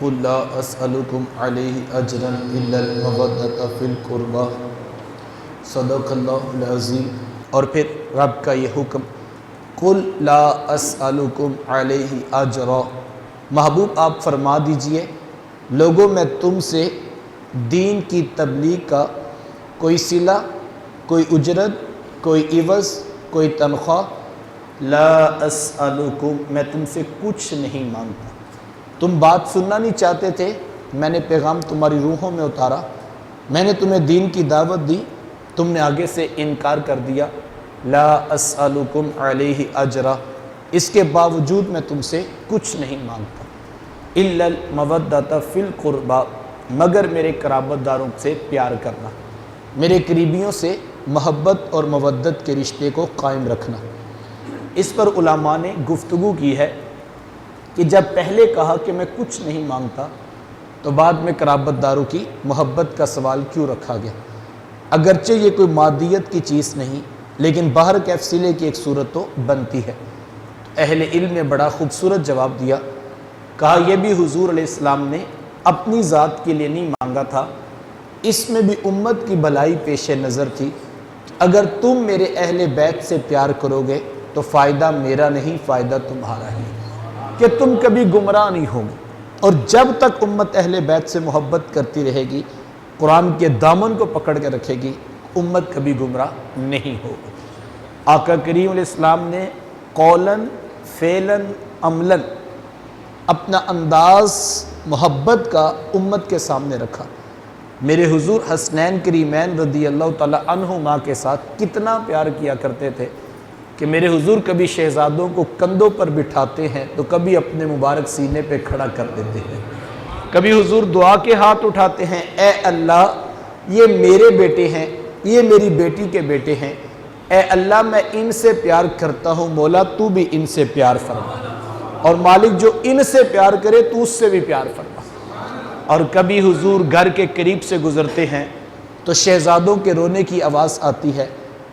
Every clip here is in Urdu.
قل لا اسألکم علیہ اجرا الا المودۃ فی القربى صدق اللہ العظیم۔ اور پھر رب کا یہ حکم قل لا اسألکم علیہ اجرا، محبوب آپ فرما دیجئے لوگوں میں تم سے دین کی تبلیغ کا کوئی صلہ، کوئی اجرت، کوئی عوض، کوئی تنخواہ لا اسألکم، میں تم سے کچھ نہیں مانگتا۔ تم بات سننا نہیں چاہتے تھے، میں نے پیغام تمہاری روحوں میں اتارا، میں نے تمہیں دین کی دعوت دی، تم نے آگے سے انکار کر دیا۔ لا اسألکم علیہ اجرا، اس کے باوجود میں تم سے کچھ نہیں مانگتا۔ الا المودۃ فی القربى، مگر میرے قرابت داروں سے پیار کرنا، میرے قریبیوں سے محبت اور مودت کے رشتے کو قائم رکھنا۔ اس پر علماء نے گفتگو کی ہے کہ جب پہلے کہا کہ میں کچھ نہیں مانگتا تو بعد میں قرابت داروں کی محبت کا سوال کیوں رکھا گیا؟ اگرچہ یہ کوئی مادیت کی چیز نہیں، لیکن باہر کیف صلے کی ایک صورت تو بنتی ہے۔ اہل علم نے بڑا خوبصورت جواب دیا، کہا یہ بھی حضور علیہ السلام نے اپنی ذات کے لیے نہیں مانگا تھا، اس میں بھی امت کی بھلائی پیش نظر تھی۔ اگر تم میرے اہل بیت سے پیار کرو گے تو فائدہ میرا نہیں، فائدہ تمہارا ہی، کہ تم کبھی گمراہ نہیں ہوگے۔ اور جب تک امت اہل بیت سے محبت کرتی رہے گی، قرآن کے دامن کو پکڑ کے رکھے گی، امت کبھی گمراہ نہیں ہوگی۔ آقا کریم علیہ السلام نے قولاً فعلاً عملاً اپنا انداز محبت کا امت کے سامنے رکھا۔ میرے حضور حسنین کریمین رضی اللہ تعالی عنہما کے ساتھ کتنا پیار کیا کرتے تھے کہ میرے حضور کبھی شہزادوں کو کندھوں پر بٹھاتے ہیں تو کبھی اپنے مبارک سینے پہ کھڑا کر دیتے ہیں، کبھی حضور دعا کے ہاتھ اٹھاتے ہیں، اے اللہ یہ میرے بیٹے ہیں، یہ میری بیٹی کے بیٹے ہیں، اے اللہ میں ان سے پیار کرتا ہوں، مولا تو بھی ان سے پیار فرما، اور مالک جو ان سے پیار کرے تو اس سے بھی پیار فرما۔ اور کبھی حضور گھر کے قریب سے گزرتے ہیں تو شہزادوں کے رونے کی آواز آتی ہے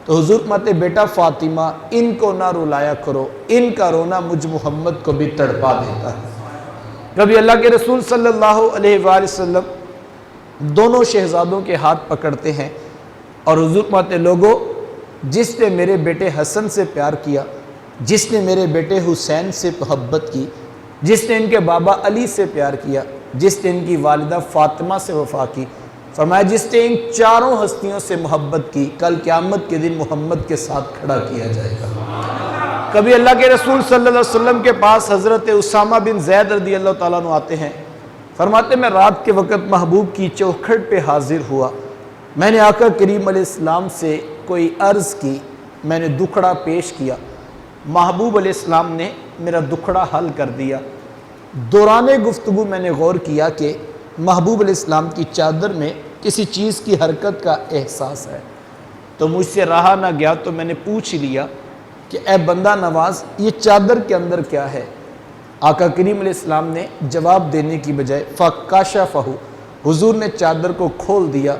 تو حضور فرماتے بیٹا فاطمہ ان کو نہ رلایا کرو، ان کا رونا مجھ محمد کو بھی تڑپا دیتا ہے۔ کبھی اللہ کے رسول صلی اللہ علیہ وآلہ وسلم دونوں شہزادوں کے ہاتھ پکڑتے ہیں اور حضور فرماتے لوگوں جس نے میرے بیٹے حسن سے پیار کیا، جس نے میرے بیٹے حسین سے محبت کی، جس نے ان کے بابا علی سے پیار کیا، جس نے ان کی والدہ فاطمہ سے وفا کی، فرمایا جس نے ان چاروں ہستیوں سے محبت کی، کل قیامت کے دن محمد کے ساتھ کھڑا کیا جائے گا۔ کبھی اللہ کے رسول صلی اللہ علیہ وسلم کے پاس حضرت اسامہ بن زید رضی اللہ تعالیٰ عنہ آتے ہیں، فرماتے میں رات کے وقت محبوب کی چوکھٹ پہ حاضر ہوا، میں نے آقا کریم علیہ السلام سے کوئی عرض کی، میں نے دکھڑا پیش کیا، محبوب علیہ السلام نے میرا دکھڑا حل کر دیا۔ دوران گفتگو میں نے غور کیا کہ محبوب علیہ السلام کی چادر میں کسی چیز کی حرکت کا احساس ہے، تو مجھ سے رہا نہ گیا تو میں نے پوچھ لیا کہ اے بندہ نواز یہ چادر کے اندر کیا ہے؟ آقا کریم علیہ السلام نے جواب دینے کی بجائے فَكَشَفَهُ، حضور نے چادر کو کھول دیا،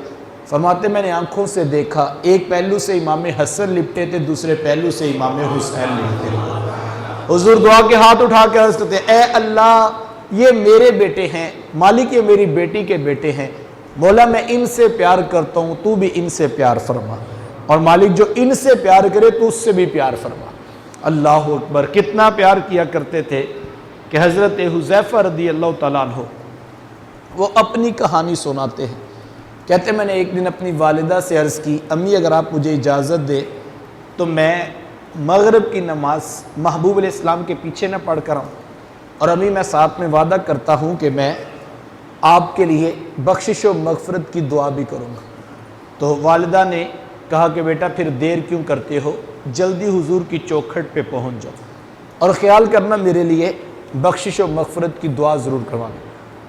فرماتے میں نے آنکھوں سے دیکھا ایک پہلو سے امام حسن لپٹے تھے، دوسرے پہلو سے امام حسین لپٹے تھے۔ حضور دعا کے ہاتھ اٹھا کے عرض کرتے اے اللہ یہ میرے بیٹے ہیں، مالک یہ میری بیٹی کے بیٹے ہیں، مولا میں ان سے پیار کرتا ہوں تو بھی ان سے پیار فرما، اور مالک جو ان سے پیار کرے تو اس سے بھی پیار فرما۔ اللہ اکبر، کتنا پیار کیا کرتے تھے کہ حضرت حذیفہ رضی اللہ تعالیٰ عنہ وہ اپنی کہانی سناتے ہیں، کہتے میں نے ایک دن اپنی والدہ سے عرض کی امی اگر آپ مجھے اجازت دے تو میں مغرب کی نماز محبوب علیہ السلام کے پیچھے نہ پڑھ کر آؤں، اور امی میں ساتھ میں وعدہ کرتا ہوں کہ میں آپ کے لیے بخشش و مغفرت کی دعا بھی کروں گا۔ تو والدہ نے کہا کہ بیٹا پھر دیر کیوں کرتے ہو، جلدی حضور کی چوکھٹ پہ پہنچ جاؤ اور خیال کرنا میرے لیے بخشش و مغفرت کی دعا ضرور کروانا۔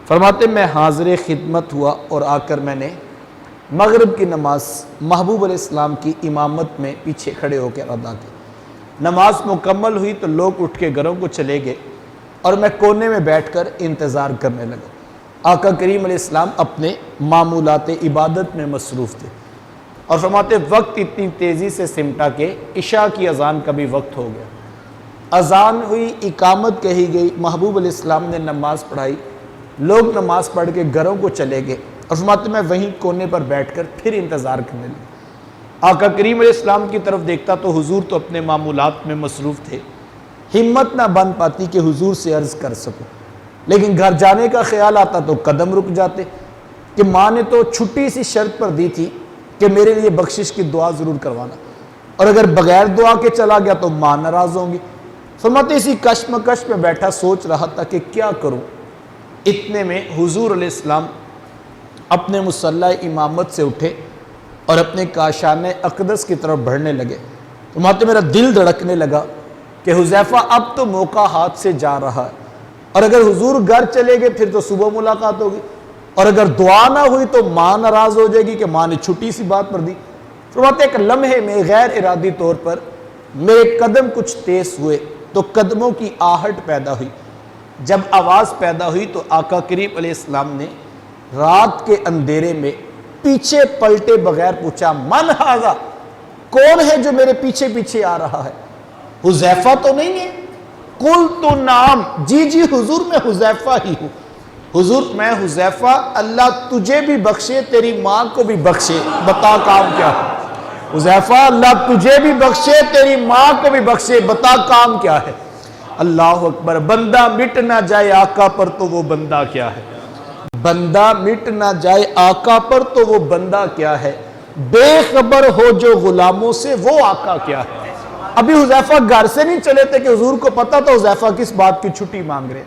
فرماتے میں حاضر خدمت ہوا اور آ کر میں نے مغرب کی نماز محبوب علیہ السلام کی امامت میں پیچھے کھڑے ہو کے ادا کی۔ نماز مکمل ہوئی تو لوگ اٹھ کے گھروں کو چلے گئے اور میں کونے میں بیٹھ کر انتظار کرنے لگا۔ آقا کریم علیہ السلام اپنے معمولات عبادت میں مصروف تھے، اور فرماتے وقت اتنی تیزی سے سمٹا کہ عشاء کی اذان کا بھی وقت ہو گیا۔ اذان ہوئی، اقامت کہی گئی، محبوب علیہ السلام نے نماز پڑھائی، لوگ نماز پڑھ کے گھروں کو چلے گئے اور فرماتے میں وہیں کونے پر بیٹھ کر پھر انتظار کرنے لگا۔ آقا کریم علیہ السلام کی طرف دیکھتا تو حضور تو اپنے معمولات میں مصروف تھے، ہمت نہ بن پاتی کہ حضور سے عرض کر سکوں، لیکن گھر جانے کا خیال آتا تو قدم رک جاتے کہ ماں نے تو چھٹی سی شرط پر دی تھی کہ میرے لیے بخشش کی دعا ضرور کروانا، اور اگر بغیر دعا کے چلا گیا تو ماں ناراض ہوں گی۔ فرماتے اسی کشمکش میں بیٹھا سوچ رہا تھا کہ کیا کروں۔ اتنے میں حضور علیہ السلام اپنے مصلی امامت سے اٹھے اور اپنے کاشان اقدس کی طرف بڑھنے لگے۔ فرماتے میرا دل دھڑکنے لگا کہ حذیفہ اب تو موقع ہاتھ سے جا رہا ہے، اور اگر حضور گھر چلے گئے پھر تو صبح ملاقات ہوگی، اور اگر دعا نہ ہوئی تو ماں ناراض ہو جائے گی کہ ماں نے چھٹی سی بات پر دی۔ فرماتے ایک لمحے میں غیر ارادی طور پر میرے قدم کچھ تیز ہوئے تو قدموں کی آہٹ پیدا ہوئی۔ جب آواز پیدا ہوئی تو آقا کریم علیہ السلام نے رات کے اندھیرے میں پیچھے پلٹے بغیر پوچھا من ھذا، کون ہے جو میرے پیچھے پیچھے آ رہا ہے؟ حذیفہ تو نہیں ہے؟ قلت نعم، جی جی حضور میں حذیفہ ہی ہوں۔ حضور میں حذیفہ، اللہ تجھے بھی بخشے تیری ماں کو بھی بخشے، بتا کام کیا ہے؟ حذیفہ اللہ تجھے بھی بخشے تیری ماں کو بھی بخشے، بتا کام کیا ہے؟ اللہ اکبر۔ بندہ مٹ نہ جائے آقا پر تو وہ بندہ کیا ہے؟ بندہ مٹ نہ جائے آقا پر تو وہ بندہ کیا ہے؟ بے خبر ہو جو غلاموں سے وہ آقا کیا ہے؟ ابھی حذیفہ گھر سے نہیں چلے تھے کہ حضور کو پتا تھا حذیفہ کس بات کی چھٹی مانگ رہے۔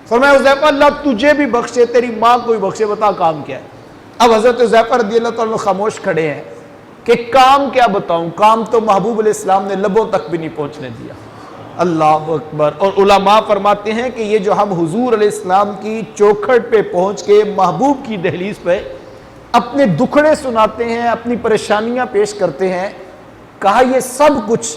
فرمایا حذیفہ اللہ تجھے بھی بخشے تیری ماں کو بھی بخشے، بتا کام کیا ہے؟ اب حضرت حذیفہ رضی اللہ تعالیٰ خاموش کھڑے ہیں کہ کام کیا بتاؤں، کام تو محبوب علیہ السلام نے لبوں تک بھی نہیں پہنچنے دیا۔ اللہ اکبر۔ اور علماء فرماتے ہیں کہ یہ جو ہم حضور علیہ السلام کی چوکھٹ پہ پہنچ کے محبوب کی دہلیز پہ اپنے دکھڑے سناتے ہیں، اپنی پریشانیاں پیش کرتے ہیں، کہا یہ سب کچھ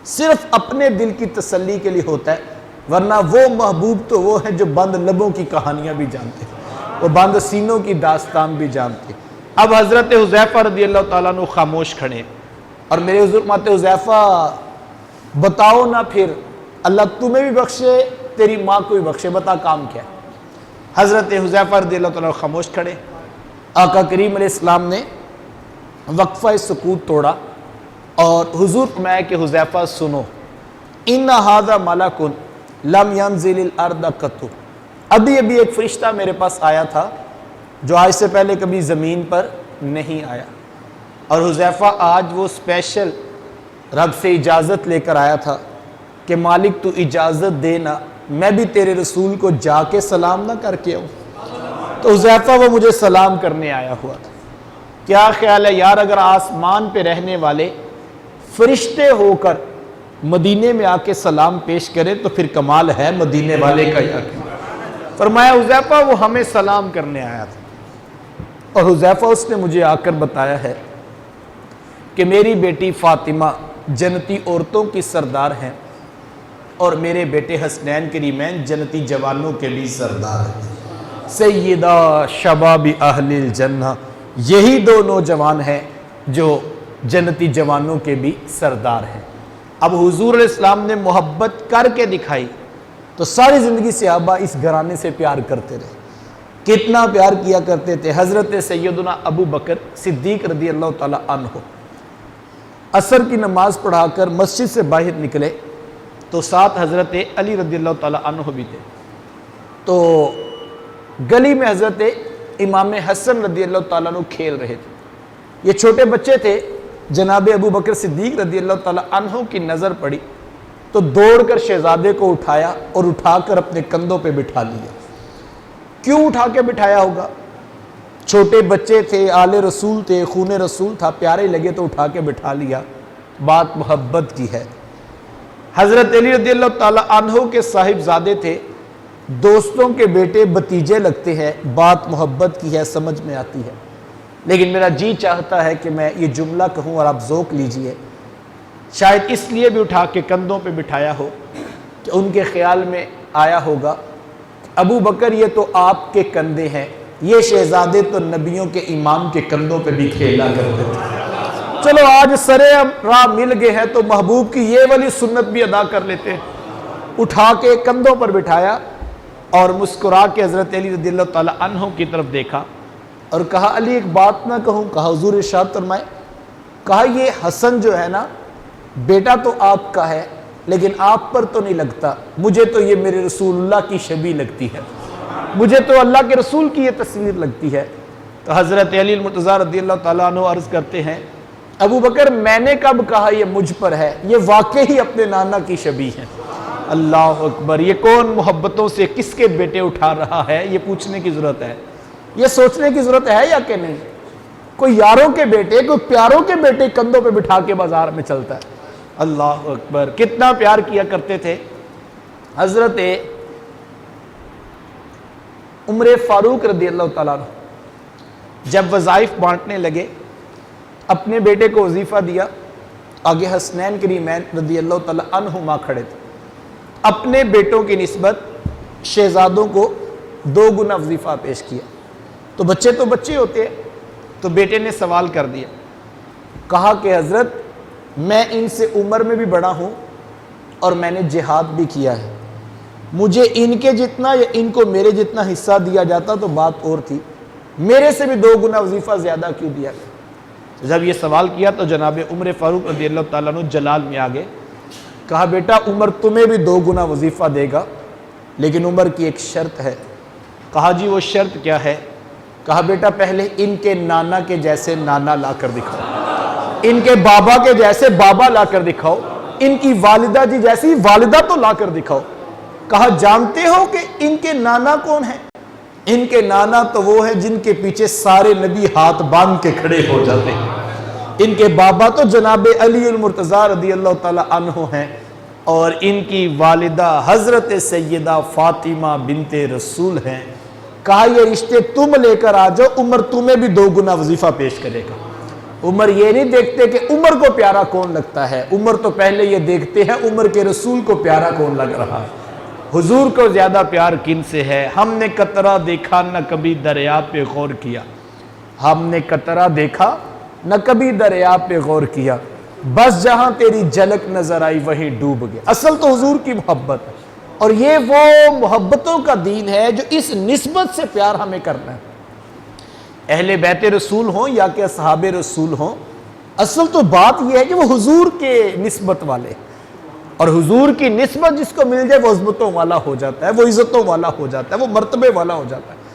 صرف اپنے دل کی تسلی کے لیے ہوتا ہے، ورنہ وہ محبوب تو وہ ہیں جو بند لبوں کی کہانیاں بھی جانتے ہیں، وہ بند سینوں کی داستان بھی جانتے ہیں۔ اب حضرت حذیفہ رضی اللہ تعالیٰ عنہ خاموش کھڑے اور میرے حضور فرماتے حذیفہ بتاؤ نا پھر، اللہ تمہیں بھی بخشے تیری ماں کو بھی بخشے، بتا کام کیا ہے؟ حضرت حذیفہ رضی اللہ تعالیٰ عنہ خاموش کھڑے۔ آقا کریم علیہ السلام نے وقفہ سکوت توڑا اور حضور فرمایا کہ حذیفہ سنو، ان ھذا ملک لم ینزل الارض قط، ابھی ایک فرشتہ میرے پاس آیا تھا جو آج سے پہلے کبھی زمین پر نہیں آیا، اور حذیفہ آج وہ اسپیشل رب سے اجازت لے کر آیا تھا کہ مالک تو اجازت دینا میں بھی تیرے رسول کو جا کے سلام نہ کر کے آؤں۔ تو حذیفہ وہ مجھے سلام کرنے آیا ہوا تھا۔ کیا خیال ہے یار، اگر آسمان پہ رہنے والے فرشتے ہو کر مدینے میں آ کے سلام پیش کرے تو پھر کمال ہے مدینے والے کا یا کیا؟ فرمایا حذیفہ وہ ہمیں سلام کرنے آیا تھا، اور حذیفہ اس نے مجھے آ کر بتایا ہے کہ میری بیٹی فاطمہ جنتی عورتوں کی سردار ہیں، اور میرے بیٹے حسنین کریمین جنتی جوانوں کے بھی سردار ہیں۔ سیدہ شباب اہل الجنہ، یہی دو نوجوان ہیں جو جنتی جوانوں کے بھی سردار ہیں۔ اب حضور علیہ السلام نے محبت کر کے دکھائی تو ساری زندگی صحابہ اس گھرانے سے پیار کرتے رہے۔ کتنا پیار کیا کرتے تھے؟ حضرت سیدنا ابو بکر صدیق رضی اللہ تعالیٰ عنہ عصر کی نماز پڑھا کر مسجد سے باہر نکلے تو ساتھ حضرت علی رضی اللہ تعالیٰ عنہ بھی تھے، تو گلی میں حضرت امام حسن رضی اللہ تعالیٰ عنہ کھیل رہے تھے۔ یہ چھوٹے بچے تھے، جناب ابو بکر صدیق رضی اللہ تعالیٰ عنہ کی نظر پڑی تو دوڑ کر شہزادے کو اٹھایا اور اٹھا کر اپنے کندھوں پہ بٹھا لیا۔ کیوں اٹھا کے بٹھایا ہوگا؟ چھوٹے بچے تھے، آل رسول تھے، خون رسول تھا، پیارے لگے تو اٹھا کے بٹھا لیا۔ بات محبت کی ہے۔ حضرت علی رضی اللہ تعالیٰ عنہ کے صاحب زادے تھے، دوستوں کے بیٹے بھتیجے لگتے ہیں، بات محبت کی ہے، سمجھ میں آتی ہے۔ لیکن میرا جی چاہتا ہے کہ میں یہ جملہ کہوں اور آپ ذوق لیجئے، شاید اس لیے بھی اٹھا کے کندھوں پہ بٹھایا ہو کہ ان کے خیال میں آیا ہوگا ابو بکر یہ تو آپ کے کندھے ہیں، یہ شہزادے تو نبیوں کے امام کے کندھوں پہ بھی کھیلا کرتے تھے۔ چلو آج سرے راہ مل گئے ہیں تو محبوب کی یہ والی سنت بھی ادا کر لیتے ہیں۔ اٹھا کے کندھوں پر بٹھایا اور مسکرا کے حضرت علی رضی اللہ تعالیٰ عنہ کی طرف دیکھا اور کہا علی ایک بات نہ کہوں؟ کہا حضور ارشاد فرمائے۔ کہا یہ حسن جو ہے نا بیٹا تو آپ کا ہے لیکن آپ پر تو نہیں لگتا، مجھے تو یہ میرے رسول اللہ کی شبیہ لگتی ہے، مجھے تو اللہ کے رسول کی یہ تصویر لگتی ہے۔ تو حضرت علی المرتضیٰ رضی اللہ تعالیٰ عنہ عرض کرتے ہیں ابو بکر میں نے کب کہا یہ مجھ پر ہے، یہ واقعی اپنے نانا کی شبیہ ہے۔ اللہ اکبر، یہ کون محبتوں سے کس کے بیٹے اٹھا رہا ہے، یہ پوچھنے کی ضرورت ہے، یہ سوچنے کی ضرورت ہے یا کہ نہیں؟ کوئی یاروں کے بیٹے، کوئی پیاروں کے بیٹے کندھوں پہ بٹھا کے بازار میں چلتا ہے۔ اللہ اکبر، کتنا پیار کیا کرتے تھے حضرت عمر فاروق رضی اللہ تعالیٰ عنہ۔ جب وظائف بانٹنے لگے اپنے بیٹے کو وظیفہ دیا، آگے حسنین کریمین رضی اللہ تعالیٰ عنہما کھڑے تھے، اپنے بیٹوں کی نسبت شہزادوں کو 2 گنا وظیفہ پیش کیا۔ تو بچے ہوتے ہیں، تو بیٹے نے سوال کر دیا، کہا کہ حضرت میں ان سے عمر میں بھی بڑا ہوں اور میں نے جہاد بھی کیا ہے، مجھے ان کے جتنا یا ان کو میرے جتنا حصہ دیا جاتا تو بات اور تھی، میرے سے بھی 2 گنا وظیفہ زیادہ کیوں دیا گیا؟ جب یہ سوال کیا تو جناب عمر فاروق رضی اللہ تعالیٰ عنہ جلال میں آگے کہا بیٹا عمر تمہیں بھی 2 گنا وظیفہ دے گا، لیکن عمر کی ایک شرط ہے۔ کہا جی وہ شرط کیا ہے؟ کہا بیٹا پہلے ان کے نانا کے جیسے نانا لا کر دکھاؤ، ان کے بابا کے جیسے بابا لا کر دکھاؤ، ان کی والدہ جی جیسی والدہ تو لا کر دکھاؤ۔ کہا جانتے ہو کہ ان کے نانا کون ہیں؟ ان کے نانا تو وہ ہیں جن کے پیچھے سارے نبی ہاتھ باندھ کے کھڑے ہو جاتے ہیں، ان کے بابا تو جناب علی المرتضیٰ رضی اللہ تعالیٰ عنہ ہیں، اور ان کی والدہ حضرت سیدہ فاطمہ بنت رسول ہیں۔ کہا یہ رشتے تم لے کر آ جاؤ، عمر تمہیں بھی 2 گنا وظیفہ پیش کرے گا۔ عمر یہ نہیں دیکھتے کہ عمر کو پیارا کون لگتا ہے، عمر تو پہلے یہ دیکھتے ہیں عمر کے رسول کو پیارا کون لگ رہا ہے، حضور کو زیادہ پیار کن سے ہے۔ ہم نے قطرہ دیکھا نہ کبھی دریا پہ غور کیا، ہم نے قطرہ دیکھا نہ کبھی دریا پہ غور کیا، بس جہاں تیری جھلک نظر آئی وہیں ڈوب گیا۔ اصل تو حضور کی محبت ہے، اور یہ وہ محبتوں کا دین ہے جو اس نسبت سے پیار ہمیں کرنا ہے۔ اہل بیت رسول ہوں یا کہ اصحاب رسول ہوں، اصل تو بات یہ ہے کہ وہ حضور کے نسبت والے، اور حضور کی نسبت جس کو مل جائے وہ عظمتوں والا ہو جاتا ہے، وہ عزتوں والا ہو جاتا ہے، وہ مرتبے والا ہو جاتا ہے۔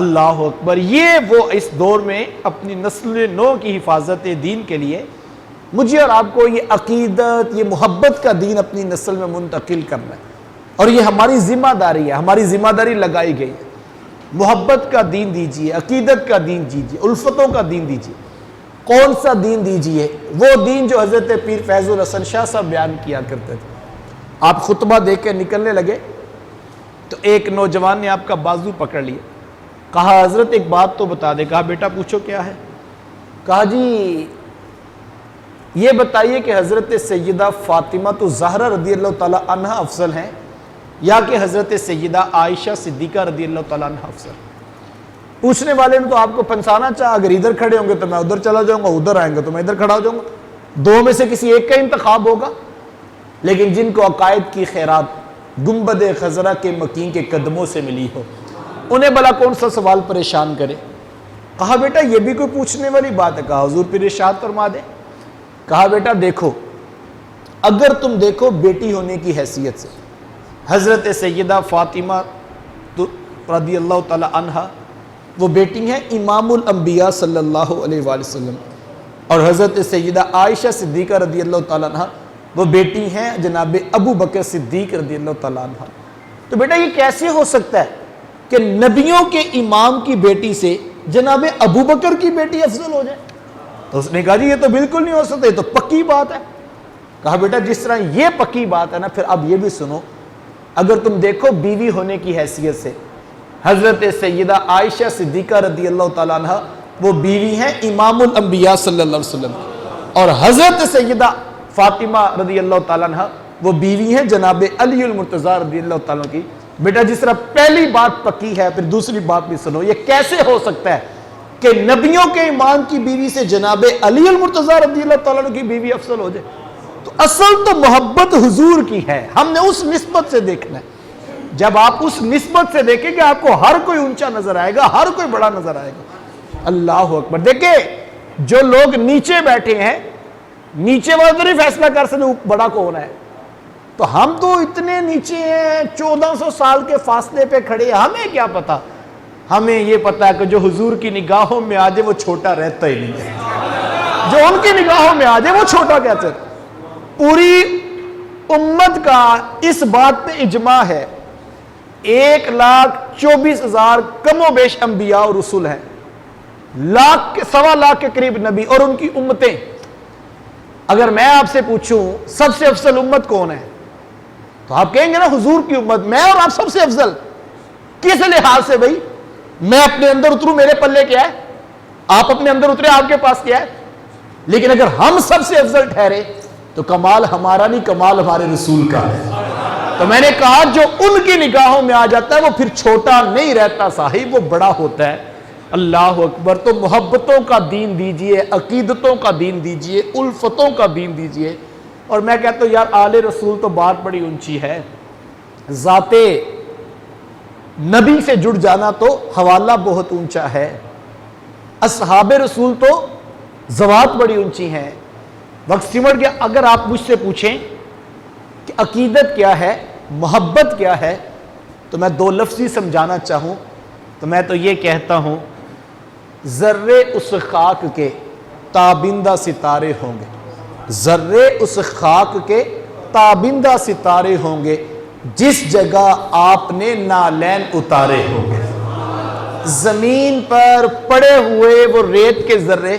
اللہ اکبر، یہ وہ اس دور میں اپنی نسل نو کی حفاظت دین کے لیے مجھے اور آپ کو یہ عقیدت، یہ محبت کا دین اپنی نسل میں منتقل کرنا ہے، اور یہ ہماری ذمہ داری ہے، ہماری ذمہ داری لگائی گئی ہے۔ محبت کا دین دیجیے، عقیدت کا دین دیجیے، الفتوں کا دین دیجیے۔ کون سا دین دیجیے؟ وہ دین جو حضرت پیر فیض الحسن شاہ صاحب بیان کیا کرتے تھے۔ آپ خطبہ دے کے نکلنے لگے تو ایک نوجوان نے آپ کا بازو پکڑ لیا، کہا حضرت ایک بات تو بتا دے۔ کہا بیٹا پوچھو کیا ہے؟ کہا جی یہ بتائیے کہ حضرت سیدہ فاطمہ تو زہرا رضی اللہ تعالیٰ عنہ افضل ہیں یا کہ حضرت سیدہ عائشہ صدیقہ رضی اللہ تعالیٰ عنہ افضل؟ پوچھنے والے نے تو آپ کو پھنسانا چاہا، اگر ادھر کھڑے ہوں گے تو میں ادھر چلا جاؤں گا، ادھر آئیں گے تو میں ادھر کھڑا ہو جاؤں گا، 2 میں سے کسی ایک کا انتخاب ہوگا۔ لیکن جن کو عقائد کی خیرات گنبد خضرا کے مکین کے قدموں سے ملی ہو، انہیں بھلا کون سا سوال پریشان کرے؟ کہا بیٹا یہ بھی کوئی پوچھنے والی بات ہے؟ کہا حضور پھر ارشاد فرما دے۔ کہا بیٹا دیکھو، اگر تم دیکھو بیٹی ہونے کی حیثیت سے، حضرت سیدہ فاطمہ رضی اللہ تعالی عنہ وہ بیٹی ہیں امام الانبیاء صلی اللہ علیہ وآلہ وسلم، اور حضرت سیدہ عائشہ صدیقہ رضی اللہ تعالیٰ عنہ وہ بیٹی ہیں جناب ابو بکر صدیق رضی اللہ تعالیٰ عنہ۔ تو بیٹا یہ کیسے ہو سکتا ہے کہ نبیوں کے امام کی بیٹی سے جناب ابو بکر کی بیٹی افضل ہو جائے؟ تو اس نے کہا جی یہ تو بالکل نہیں ہو سکتا، یہ تو پکی بات ہے۔ کہا بیٹا جس طرح یہ پکی بات ہے نا، پھر اب یہ بھی سنو، اگر تم دیکھو بیوی ہونے کی حیثیت سے، حضرت سیدہ عائشہ صدیقہ رضی اللہ تعالیٰ عنہ وہ بیوی ہیں امام الانبیاء صلی اللہ علیہ وسلم، اور حضرت سیدہ فاطمہ رضی اللہ تعالیٰ عنہ وہ بیوی ہیں جناب علی المرتضیٰ رضی اللہ تعالیٰ کی۔ بیٹا جس طرح پہلی بات پکی ہے، پھر دوسری بات بھی سنو، یہ کیسے ہو سکتا ہے کہ نبیوں کے امام کی بیوی سے جناب علی المرتضیٰ رضی اللہ تعالیٰ عنہ کی بیوی افضل ہو جائے؟ تو اصل تو محبت حضور کی ہے، ہم نے اس نسبت سے دیکھنا ہے۔ جب آپ اس نسبت سے دیکھیں کہ آپ کو ہر کوئی اونچا نظر آئے گا، ہر کوئی بڑا نظر آئے گا۔ اللہ اکبر۔ دیکھیں جو لوگ نیچے بیٹھے ہیں، نیچے والے تو نہیں فیصلہ کر سکتے بڑا کون ہے، تو ہم تو اتنے نیچے ہیں، 1400 سال کے فاصلے پہ کھڑے ہیں، ہمیں کیا پتا؟ ہمیں یہ پتا ہے کہ جو حضور کی نگاہوں میں آ جائے وہ چھوٹا رہتا ہی نہیں ہے، جو ان کی نگاہوں میں آ جائے وہ چھوٹا کہتے ہیں۔ پوری امت کا اس بات پہ اجماع ہے، 1,24,000 کم و بیش انبیاء اور رسول ہیں، 1,00,000 کے قریب نبی اور ان کی امتیں۔ اگر میں آپ سے پوچھوں سب سے افضل امت کون ہے تو آپ کہیں گے نا حضور کی امت۔ میں اور آپ سب سے افضل کس لحاظ سے بھائی؟ میں اپنے اندر اتروں، میرے پلے کیا ہے؟ آپ اپنے اندر اترے، آپ کے پاس کیا ہے؟ لیکن اگر ہم سب سے افضل ٹھہرے تو کمال ہمارا نہیں، کمال ہمارے رسول کا ہے۔ تو میں نے کہا جو ان کی نگاہوں میں آ جاتا ہے وہ پھر چھوٹا نہیں رہتا صاحب، وہ بڑا ہوتا ہے۔ اللہ اکبر۔ تو محبتوں کا دین دیجئے، عقیدتوں کا دین دیجئے، الفتوں کا دین دیجئے۔ اور میں کہتا ہوں یار آل رسول تو بات بڑی اونچی ہے، ذات نبی سے جڑ جانا تو حوالہ بہت اونچا ہے، اصحاب رسول تو ذوات بڑی اونچی ہیں۔ وقت سمٹ گیا۔ اگر آپ مجھ سے پوچھیں کہ عقیدت کیا ہے، محبت کیا ہے، تو میں 2 لفظی سمجھانا چاہوں تو میں تو یہ کہتا ہوں، ذرے اس خاک کے تابندہ ستارے ہوں گے، ذرے اس خاک کے تابندہ ستارے ہوں گے جس جگہ آپ نے نالین اتارے ہوں گے۔ زمین پر پڑے ہوئے وہ ریت کے ذرے،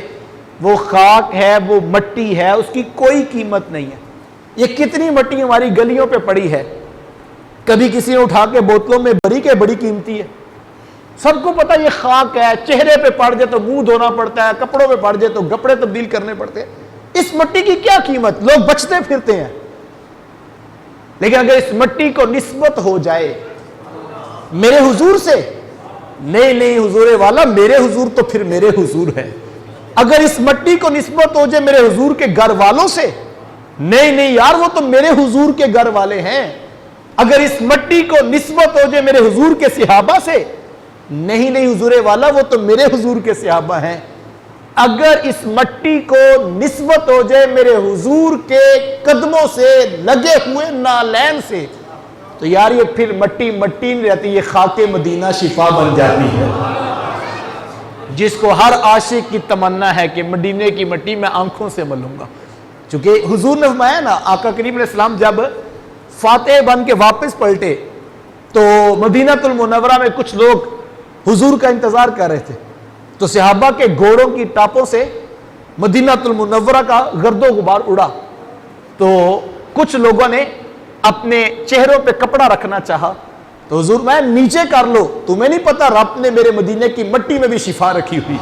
وہ خاک ہے، وہ مٹی ہے، اس کی کوئی قیمت نہیں ہے۔ یہ کتنی مٹی ہماری گلیوں پہ پڑی ہے، کبھی کسی نے اٹھا کے بوتلوں میں بھری کہ بڑی قیمتی ہے، سب کو پتا یہ خاک ہے، چہرے پہ پڑ جائے تو منہ دھونا پڑتا ہے، کپڑوں پہ پڑ جائے تو کپڑے تبدیل کرنے پڑتے ہیں۔ اس مٹی کی کیا قیمت؟ لوگ بچتے پھرتے ہیں۔ لیکن اگر اس مٹی کو نسبت ہو جائے میرے حضور سے، نہیں حضور والا، میرے حضور تو پھر میرے حضور ہے۔ اگر اس مٹی کو نسبت ہو جائے میرے حضور کے گھر والوں سے، نہیں یار وہ تو میرے حضور کے گھر والے ہیں۔ اگر اس مٹی کو نسبت ہو جائے میرے حضور کے صحابہ سے، نہیں حضور والا وہ تو میرے حضور کے صحابہ ہیں۔ اگر اس مٹی کو نسبت ہو جائے میرے حضور کے قدموں سے لگے ہوئے نالین سے، تو یار یہ پھر مٹی نہیں رہتی، یہ خاک مدینہ شفا بن جاتی ہے، جس کو ہر عاشق کی تمنا ہے کہ مدینے کی مٹی میں آنکھوں سے ملوں گا۔ چونکہ حضور نے فرمایا نا، آقا کریم علیہ السلام جب فاتح بن کے واپس پلٹے تو مدینہ المنورہ میں کچھ لوگ حضور کا انتظار کر رہے تھے، تو صحابہ کے گھوڑوں کی ٹاپوں سے مدینہ المنورہ کا گرد و غبار اڑا، تو کچھ لوگوں نے اپنے چہروں پہ کپڑا رکھنا چاہا، تو حضور میں نیچے کر لو، تمہیں نہیں پتا رب نے میرے مدینے کی مٹی میں بھی شفا رکھی ہوئی۔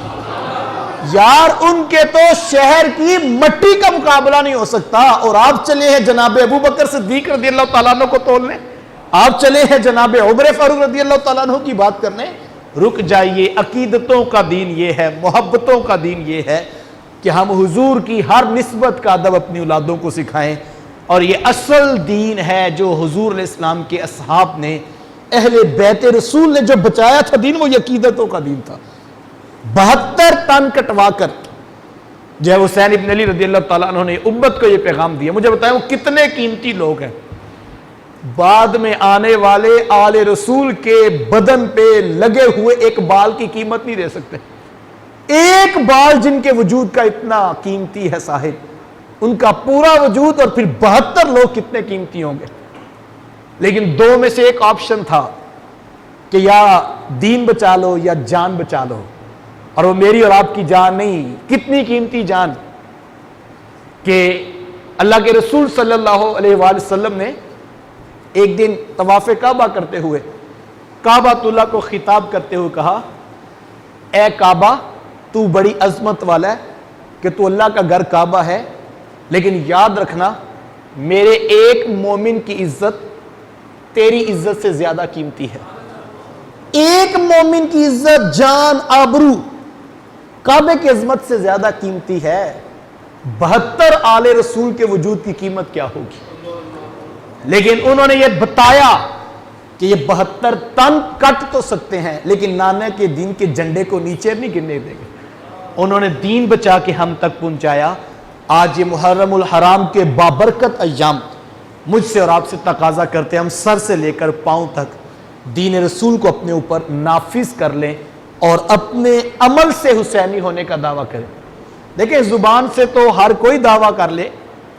یار ان کے تو شہر کی مٹی کا مقابلہ نہیں ہو سکتا، اور آپ چلے ہیں جناب ابو بکر صدیق رضی اللہ تعالیٰ عنہ کو تولنے، آپ چلے ہیں جناب عمر فاروق رضی اللہ تعالیٰ عنہ کی بات کرنے۔ رک جائیے، عقیدتوں کا دین یہ ہے، محبتوں کا دین یہ ہے کہ ہم حضور کی ہر نسبت کا ادب اپنی اولادوں کو سکھائیں، اور یہ اصل دین ہے جو حضور علیہ السلام کے اصحاب نے، اہل بیت رسول نے جو بچایا تھا دین، وہ عقیدتوں کا دین تھا۔ 72 تن کٹوا کر جو ہے حسین ابن علی رضی اللہ تعالیٰ عنہ نے امت کو یہ پیغام دیا۔ مجھے بتائیں وہ کتنے قیمتی لوگ ہیں، بعد میں آنے والے آل رسول کے بدن پہ لگے ہوئے ایک بال کی قیمت نہیں دے سکتے۔ ایک بال جن کے وجود کا اتنا قیمتی ہے صاحب، ان کا پورا وجود، اور پھر 72 لوگ کتنے قیمتی ہوں گے۔ لیکن 2 میں سے ایک آپشن تھا کہ یا دین بچا لو یا جان بچا لو، اور وہ میری اور آپ کی جان نہیں، کتنی قیمتی جان کہ اللہ کے رسول صلی اللہ علیہ وآلہ وسلم نے ایک دن طواف کعبہ کرتے ہوئے کعبۃ اللہ کو خطاب کرتے ہوئے کہا، اے کعبہ تو بڑی عظمت والا ہے کہ تو اللہ کا گھر کعبہ ہے، لیکن یاد رکھنا میرے ایک مومن کی عزت تیری عزت سے زیادہ قیمتی ہے۔ ایک مومن کی عزت، جان، آبرو کعبے کی عظمت سے زیادہ قیمتی ہے۔ 72 آل رسول کے وجود کی قیمت کیا ہوگی؟ لیکن انہوں نے یہ بتایا کہ یہ 72 تن کٹ تو سکتے ہیں لیکن نانا کے دین کے جھنڈے کو نیچے نہیں گرنے دیں گے۔ انہوں نے دین بچا کے ہم تک پہنچایا۔ آج یہ محرم الحرام کے بابرکت ایام مجھ سے اور آپ سے تقاضا کرتے ہیں ہم سر سے لے کر پاؤں تک دین رسول کو اپنے اوپر نافذ کر لیں اور اپنے عمل سے حسینی ہونے کا دعویٰ کریں۔ دیکھیں زبان سے تو ہر کوئی دعویٰ کر لے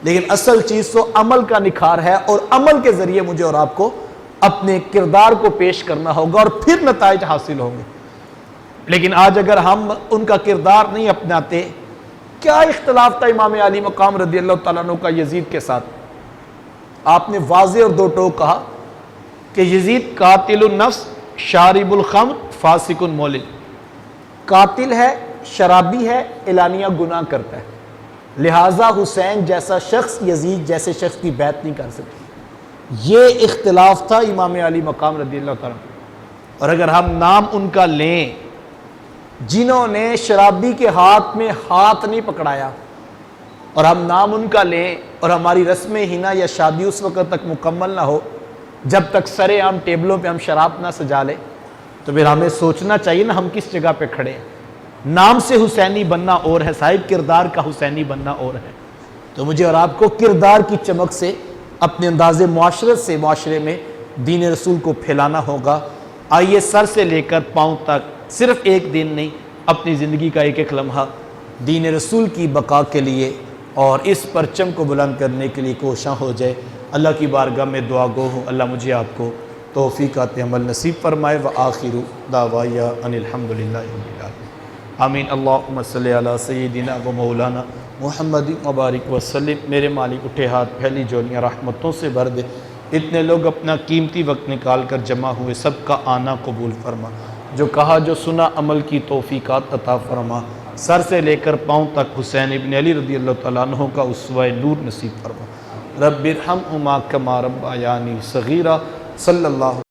لیکن اصل چیز تو عمل کا نکھار ہے، اور عمل کے ذریعے مجھے اور آپ کو اپنے کردار کو پیش کرنا ہوگا اور پھر نتائج حاصل ہوں گے۔ لیکن آج اگر ہم ان کا کردار نہیں اپناتے، کیا اختلاف تھا امام علی مقام رضی اللہ تعالیٰ عنہ کا یزید کے ساتھ؟ آپ نے واضح اور دو ٹوک کہا کہ یزید قاتل النفس شارب الخمر فاسق مولد، قاتل ہے، شرابی ہے، اعلانیہ گناہ کرتا ہے، لہٰذا حسین جیسا شخص یزید جیسے شخص کی بیعت نہیں کر سکتی۔ یہ اختلاف تھا امام علی مقام رضی اللہ تعالیٰ عنہ۔ اور اگر ہم نام ان کا لیں جنہوں نے شرابی کے ہاتھ میں ہاتھ نہیں پکڑایا، اور ہم نام ان کا لیں اور ہماری رسم حنا یا شادی اس وقت تک مکمل نہ ہو جب تک سر عام ٹیبلوں پہ ہم شراب نہ سجا لیں، تو پھر ہمیں سوچنا چاہیے نا ہم کس جگہ پہ کھڑے ہیں۔ نام سے حسینی بننا اور ہے صاحب، کردار کا حسینی بننا اور ہے۔ تو مجھے اور آپ کو کردار کی چمک سے اپنے انداز معاشرت سے معاشرے میں دین رسول کو پھیلانا ہوگا۔ آئیے سر سے لے کر پاؤں تک صرف ایک دن نہیں، اپنی زندگی کا ایک ایک لمحہ دین رسول کی بقا کے لیے اور اس پرچم کو بلند کرنے کے لیے کوشاں ہو جائے۔ اللہ کی بارگاہ میں دعا گو ہوں اللہ مجھے آپ کو توفیقات عمل نصیب فرمائے۔ وآخر دعوایا ان الحمدللہ رب العالمین، آمین۔ اللہم صلی علی سیدنا و مولانا محمد مبارک وسلم۔ میرے مالک اٹھے ہاتھ پھیلی جولیاں رحمتوں سے بھر دے، اتنے لوگ اپنا قیمتی وقت نکال کر جمع ہوئے، سب کا آنا قبول فرما، جو کہا جو سنا عمل کی توفیقات عطا فرما، سر سے لے کر پاؤں تک حسین ابن علی رضی اللہ تعالیٰ عنہ کا اسوہ نور نصیب فرما۔ رب ارحمہما کما ربیانی صغیرا۔ صلی اللہ